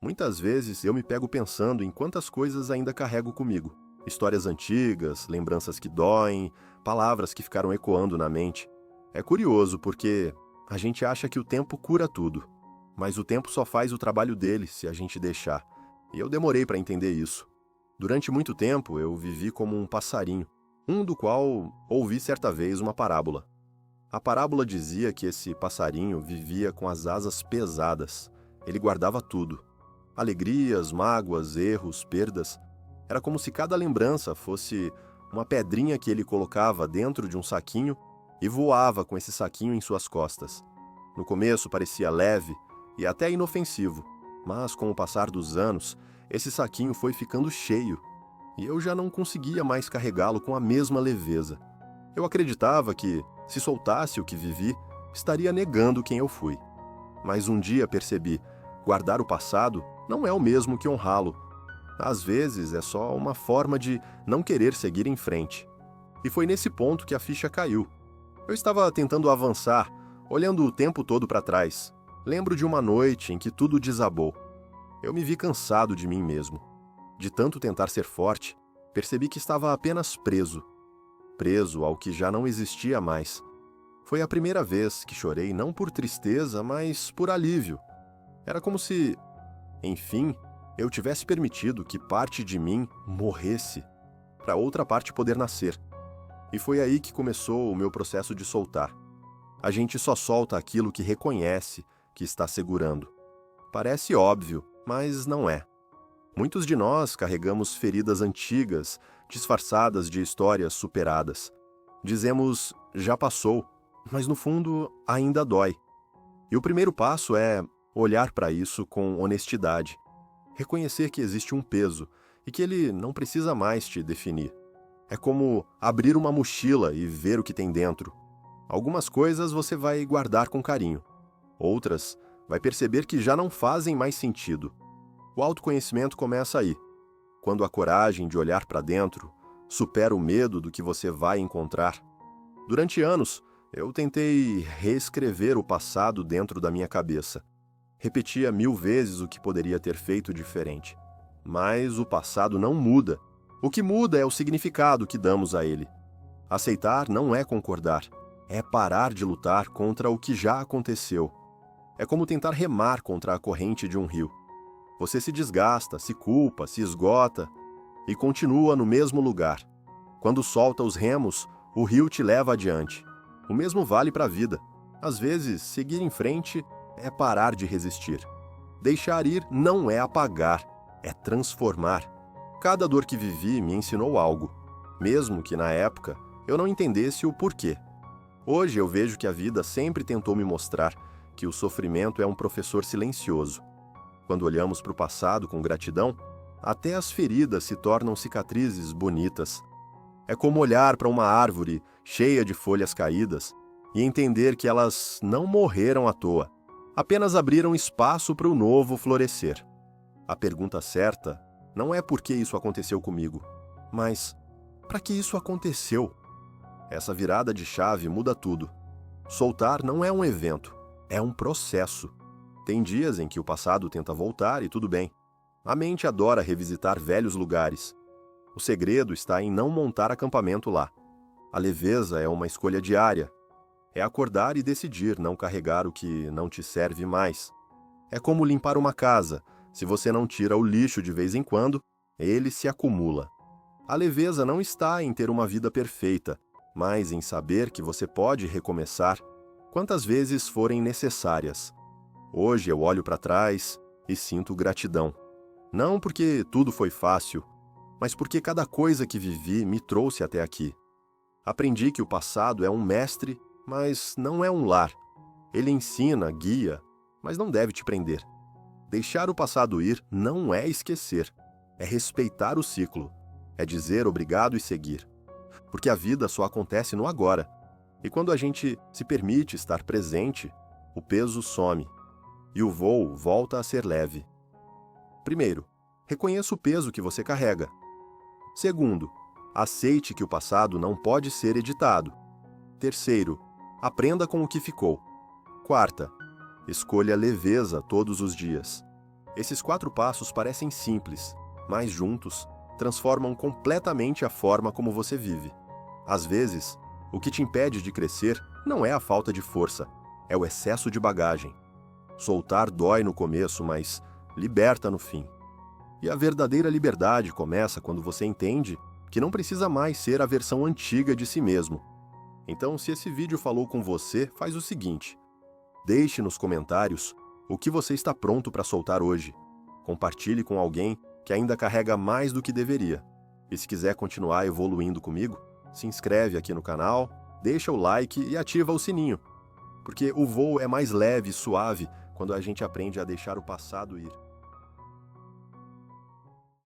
Muitas vezes eu me pego pensando em quantas coisas ainda carrego comigo. Histórias antigas, lembranças que doem, palavras que ficaram ecoando na mente. É curioso porque a gente acha que o tempo cura tudo, mas o tempo só faz o trabalho dele se a gente deixar. E eu demorei para entender isso. Durante muito tempo eu vivi como um passarinho, um do qual ouvi certa vez uma parábola. A parábola dizia que esse passarinho vivia com as asas pesadas. Ele guardava tudo. Alegrias, mágoas, erros, perdas. Era como se cada lembrança fosse uma pedrinha que ele colocava dentro de um saquinho e voava com esse saquinho em suas costas. No começo parecia leve e até inofensivo, mas com o passar dos anos, esse saquinho foi ficando cheio e eu já não conseguia mais carregá-lo com a mesma leveza. Eu acreditava que, se soltasse o que vivi, estaria negando quem eu fui. Mas um dia percebi, guardar o passado não é o mesmo que honrá-lo. Às vezes é só uma forma de não querer seguir em frente. E foi nesse ponto que a ficha caiu. Eu estava tentando avançar, olhando o tempo todo para trás. Lembro de uma noite em que tudo desabou. Eu me vi cansado de mim mesmo. De tanto tentar ser forte, percebi que estava apenas preso. Preso ao que já não existia mais. Foi a primeira vez que chorei não por tristeza, mas por alívio. Era como se, enfim, eu tivesse permitido que parte de mim morresse, para outra parte poder nascer. E foi aí que começou o meu processo de soltar. A gente só solta aquilo que reconhece que está segurando. Parece óbvio, mas não é. Muitos de nós carregamos feridas antigas, disfarçadas de histórias superadas. Dizemos, já passou, mas no fundo ainda dói. E o primeiro passo é olhar para isso com honestidade. Reconhecer que existe um peso e que ele não precisa mais te definir. É como abrir uma mochila e ver o que tem dentro. Algumas coisas você vai guardar com carinho. Outras, vai perceber que já não fazem mais sentido. O autoconhecimento começa aí, quando a coragem de olhar para dentro supera o medo do que você vai encontrar. Durante anos, eu tentei reescrever o passado dentro da minha cabeça. Repetia 1000 vezes o que poderia ter feito diferente. Mas o passado não muda. O que muda é o significado que damos a ele. Aceitar não é concordar, é parar de lutar contra o que já aconteceu. É como tentar remar contra a corrente de um rio. Você se desgasta, se culpa, se esgota e continua no mesmo lugar. Quando solta os remos, o rio te leva adiante. O mesmo vale para a vida. Às vezes, seguir em frente é parar de resistir. Deixar ir não é apagar, é transformar. Cada dor que vivi me ensinou algo, mesmo que na época eu não entendesse o porquê. Hoje eu vejo que a vida sempre tentou me mostrar que o sofrimento é um professor silencioso. Quando olhamos para o passado com gratidão, até as feridas se tornam cicatrizes bonitas. É como olhar para uma árvore cheia de folhas caídas e entender que elas não morreram à toa, apenas abriram espaço para o novo florescer. A pergunta certa não é por que isso aconteceu comigo, mas para que isso aconteceu? Essa virada de chave muda tudo. Soltar não é um evento, é um processo. Tem dias em que o passado tenta voltar e tudo bem. A mente adora revisitar velhos lugares. O segredo está em não montar acampamento lá. A leveza é uma escolha diária. É acordar e decidir não carregar o que não te serve mais. É como limpar uma casa. Se você não tira o lixo de vez em quando, ele se acumula. A leveza não está em ter uma vida perfeita, mas em saber que você pode recomeçar quantas vezes forem necessárias. Hoje eu olho para trás e sinto gratidão. Não porque tudo foi fácil, mas porque cada coisa que vivi me trouxe até aqui. Aprendi que o passado é um mestre, mas não é um lar. Ele ensina, guia, mas não deve te prender. Deixar o passado ir não é esquecer, é respeitar o ciclo, é dizer obrigado e seguir. Porque a vida só acontece no agora. E quando a gente se permite estar presente, o peso some. E o voo volta a ser leve. Primeiro, reconheça o peso que você carrega. Segundo, aceite que o passado não pode ser editado. Terceiro, aprenda com o que ficou. Quarta, escolha leveza todos os dias. Esses 4 passos parecem simples, mas juntos transformam completamente a forma como você vive. Às vezes, o que te impede de crescer não é a falta de força, é o excesso de bagagem. Soltar dói no começo, mas liberta no fim. E a verdadeira liberdade começa quando você entende que não precisa mais ser a versão antiga de si mesmo. Então, se esse vídeo falou com você, faz o seguinte: deixe nos comentários o que você está pronto para soltar hoje. Compartilhe com alguém que ainda carrega mais do que deveria. E se quiser continuar evoluindo comigo, se inscreve aqui no canal, deixa o like e ativa o sininho. Porque o voo é mais leve e suave quando a gente aprende a deixar o passado ir.